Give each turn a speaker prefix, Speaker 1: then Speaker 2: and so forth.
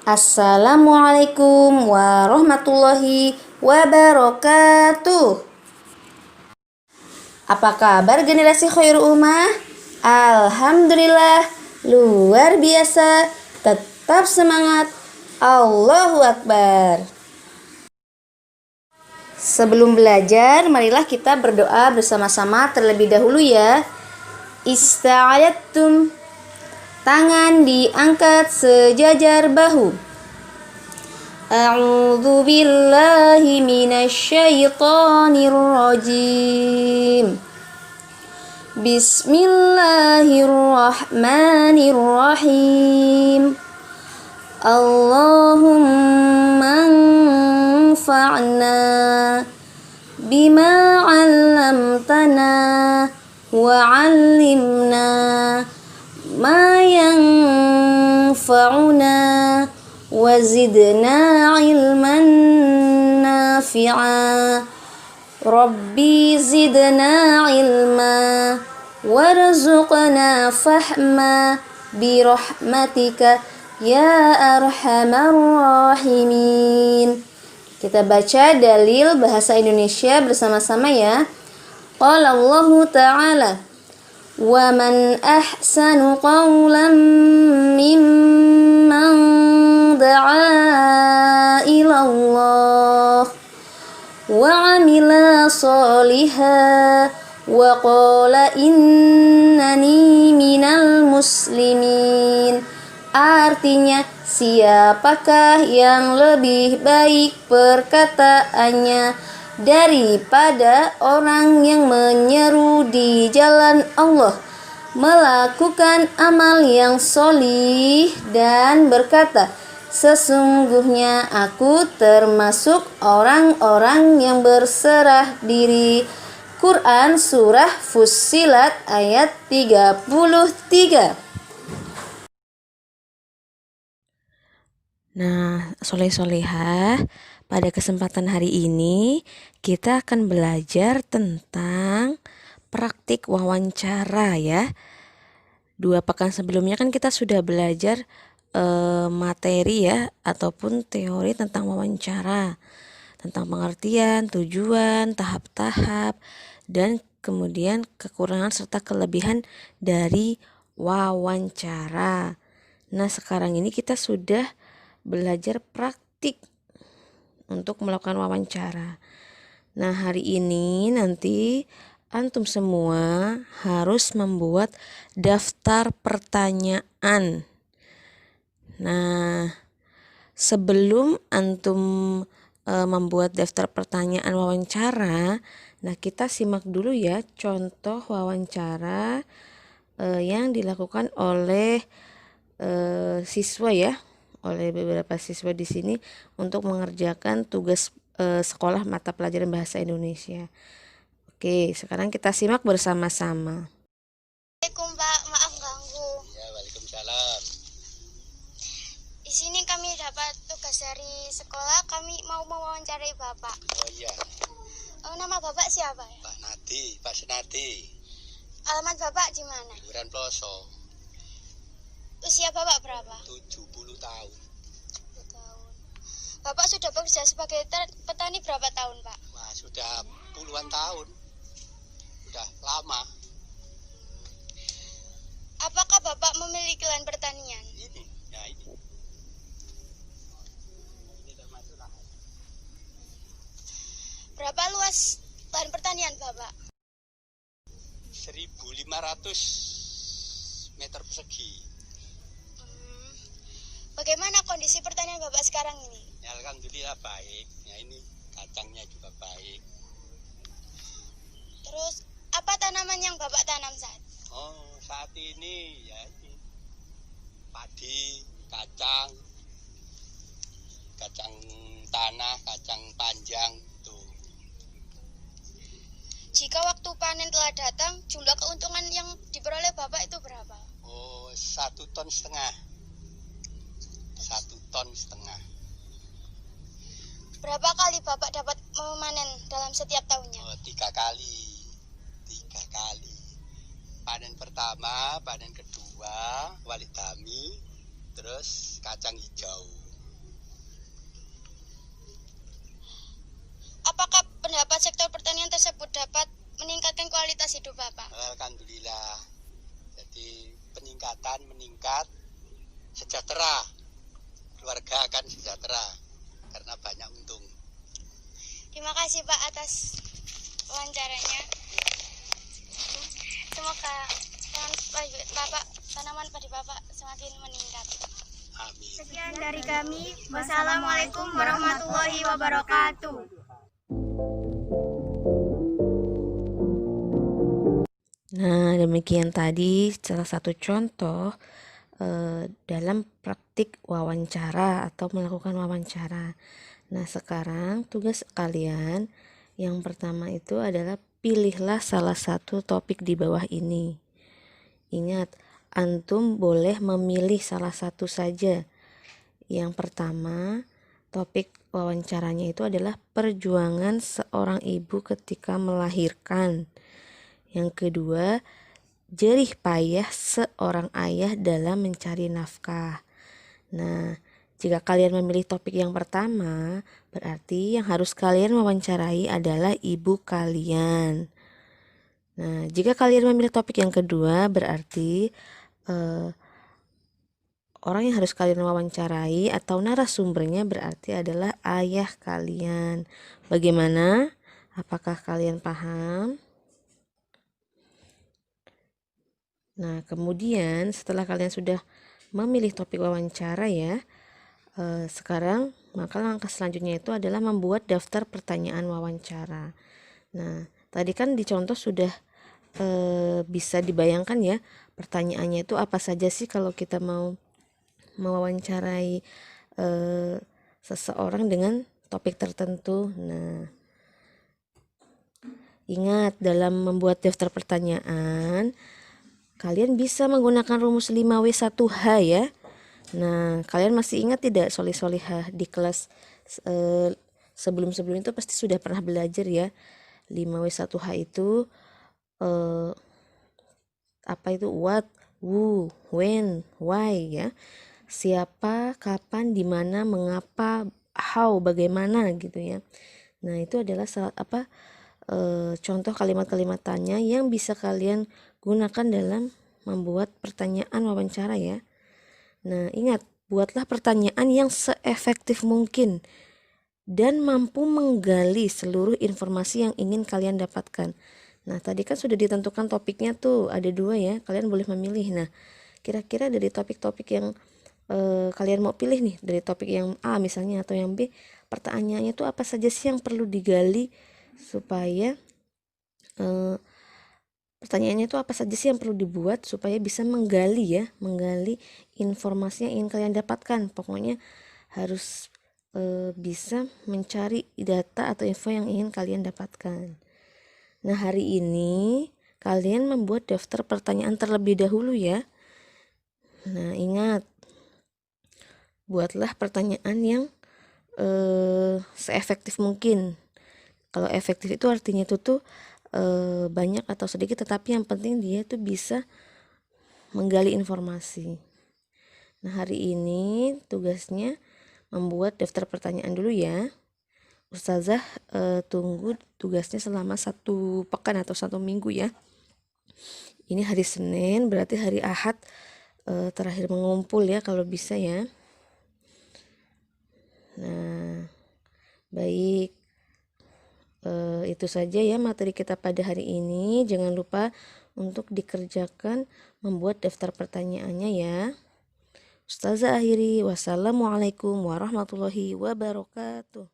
Speaker 1: Assalamualaikum warahmatullahi wabarakatuh. Apa kabar generasi Khairul Ummah? Alhamdulillah, luar biasa. Tetap semangat. Allahu Akbar. Sebelum belajar, marilah kita berdoa bersama-sama terlebih dahulu ya. Ista'adattum. Tangan diangkat sejajar bahu. A'udzu billahi minasyaitonir rajim. Bismillahirrahmanirrahim. Allahumma anfa'na bima 'allamtana wa 'allimna ma yanfa'una wa zidna ilman nafi'a. Rabbi zidna ilma warzuqna fahma birahmatika ya arhamar rahimin. Kita baca dalil bahasa Indonesia bersama-sama ya. Qala Allahu ta'ala, wa man ahsanu qawlan mimman da'a ila Allah wa amila sholihan wa qala innani minal muslimin. Artinya, siapakah yang lebih baik perkataannya daripada orang yang menyeru di jalan Allah, melakukan amal yang sholih dan berkata, sesungguhnya aku termasuk orang-orang yang berserah diri. Quran Surah Fussilat ayat 33.
Speaker 2: Nah, soleh-solehah, pada kesempatan hari ini kita akan belajar tentang praktik wawancara ya. 2 pekan sebelumnya kan kita sudah belajar materi ya, ataupun teori tentang wawancara, tentang pengertian, tujuan, tahap-tahap, dan kemudian kekurangan serta kelebihan dari wawancara. Nah, sekarang ini kita sudah belajar praktik untuk melakukan wawancara. Nah, hari ini nanti antum semua harus membuat daftar pertanyaan. Nah, sebelum antum membuat daftar pertanyaan wawancara, nah kita simak dulu ya contoh wawancara yang dilakukan oleh siswa ya, oleh beberapa siswa di sini untuk mengerjakan tugas sekolah mata pelajaran bahasa Indonesia. Oke, sekarang kita simak bersama-sama.
Speaker 3: Assalamualaikum Pak, maaf ganggu.
Speaker 4: Ya, waalaikumsalam.
Speaker 3: Di sini kami dapat tugas dari sekolah, kami mau mewawancarai Bapak.
Speaker 4: Oh iya,
Speaker 3: Nama Bapak siapa ya?
Speaker 4: Pak Nadi, Pak Senadi,
Speaker 3: Alamat Bapak di mana?
Speaker 4: Duren Ploso,
Speaker 3: Usia Bapak berapa?
Speaker 4: 70 tahun.
Speaker 3: 10 tahun. Bapak sudah bekerja sebagai petani berapa tahun, Pak?
Speaker 4: Wah, sudah puluhan tahun. Sudah lama.
Speaker 3: Apakah Bapak memiliki lahan pertanian?
Speaker 4: Ini, ya ini. Ini udah masuk lah.
Speaker 3: Berapa luas lahan pertanian Bapak?
Speaker 4: 1.500 meter persegi.
Speaker 3: Bagaimana kondisi pertanian Bapak sekarang ini?
Speaker 4: Ya, alhamdulillah baik. Ya ini kacangnya juga baik.
Speaker 3: Terus, apa tanaman yang Bapak tanam saat?
Speaker 4: Oh, saat ini ya ini padi, kacang tanah, kacang panjang tuh.
Speaker 3: Jika waktu panen telah datang, jumlah keuntungan yang diperoleh Bapak itu berapa?
Speaker 4: Oh, 1,5 ton. 1,5 ton.
Speaker 3: Berapa kali Bapak dapat memanen dalam setiap tahunnya?
Speaker 4: Oh, 3 kali. Panen pertama, panen kedua, waligami, terus kacang hijau.
Speaker 3: apakah pendapat sektor pertanian tersebut dapat meningkatkan kualitas hidup Bapak?
Speaker 4: Alhamdulillah. Jadi meningkat, sejahtera. Keluarga akan sejahtera karena banyak untung.
Speaker 3: Terima kasih Pak atas wawancaranya. Semoga tanaman padi Bapak semakin meningkat.
Speaker 4: Amin.
Speaker 3: Sekian dari kami. Wassalamualaikum warahmatullahi wabarakatuh.
Speaker 2: Nah, demikian tadi salah satu contoh dalam praktik wawancara atau melakukan wawancara. Nah, sekarang tugas kalian yang pertama itu adalah pilihlah salah satu topik di bawah ini. Ingat, antum boleh memilih salah satu saja. Yang pertama, topik wawancaranya itu adalah perjuangan seorang ibu ketika melahirkan. Yang kedua, jerih payah seorang ayah dalam mencari nafkah. Nah, jika kalian memilih topik yang pertama, berarti yang harus kalian wawancarai adalah ibu kalian. Nah, jika kalian memilih topik yang kedua, berarti orang yang harus kalian wawancarai atau narasumbernya berarti adalah ayah kalian. Bagaimana? Apakah kalian paham? Nah, kemudian setelah kalian sudah memilih topik wawancara ya, sekarang maka langkah selanjutnya itu adalah membuat daftar pertanyaan wawancara. Nah, tadi kan di contoh sudah bisa dibayangkan ya, pertanyaannya itu apa saja sih kalau kita mau mewawancarai seseorang dengan topik tertentu. Nah, ingat dalam membuat daftar pertanyaan, kalian bisa menggunakan rumus 5W1H ya. Nah, kalian masih ingat tidak solih-solihah di kelas sebelum-sebelum itu pasti sudah pernah belajar ya. 5W1H itu apa itu? What, who, when, why ya. Siapa, kapan, di mana, mengapa, how, bagaimana gitu ya. Nah, itu adalah contoh kalimat-kalimat tanya yang bisa kalian gunakan dalam membuat pertanyaan wawancara ya. Nah, ingat, buatlah pertanyaan yang seefektif mungkin dan mampu menggali seluruh informasi yang ingin kalian dapatkan. Nah, tadi kan sudah ditentukan topiknya tuh, ada 2 ya, kalian boleh memilih. Nah, kira-kira dari topik-topik yang kalian mau pilih nih, dari topik yang A misalnya atau yang B, pertanyaannya tuh apa saja sih yang perlu digali supaya pertanyaannya itu apa saja sih yang perlu dibuat supaya bisa menggali informasi yang ingin kalian dapatkan. Pokoknya harus bisa mencari data atau info yang ingin kalian dapatkan. Nah, hari ini kalian membuat daftar pertanyaan terlebih dahulu ya. Nah, ingat, buatlah pertanyaan yang seefektif mungkin. Kalau efektif itu artinya itu tuh banyak atau sedikit, tetapi yang penting dia tuh bisa menggali informasi. Nah, hari ini tugasnya membuat daftar pertanyaan dulu ya. Ustazah tunggu tugasnya selama 1 pekan atau 1 minggu ya. Ini hari Senin, berarti hari Ahad terakhir mengumpul ya kalau bisa ya. Nah, baik, itu saja ya materi kita pada hari ini. Jangan lupa untuk dikerjakan membuat daftar pertanyaannya ya. Ustazah akhiri, wassalamualaikum warahmatullahi wabarakatuh.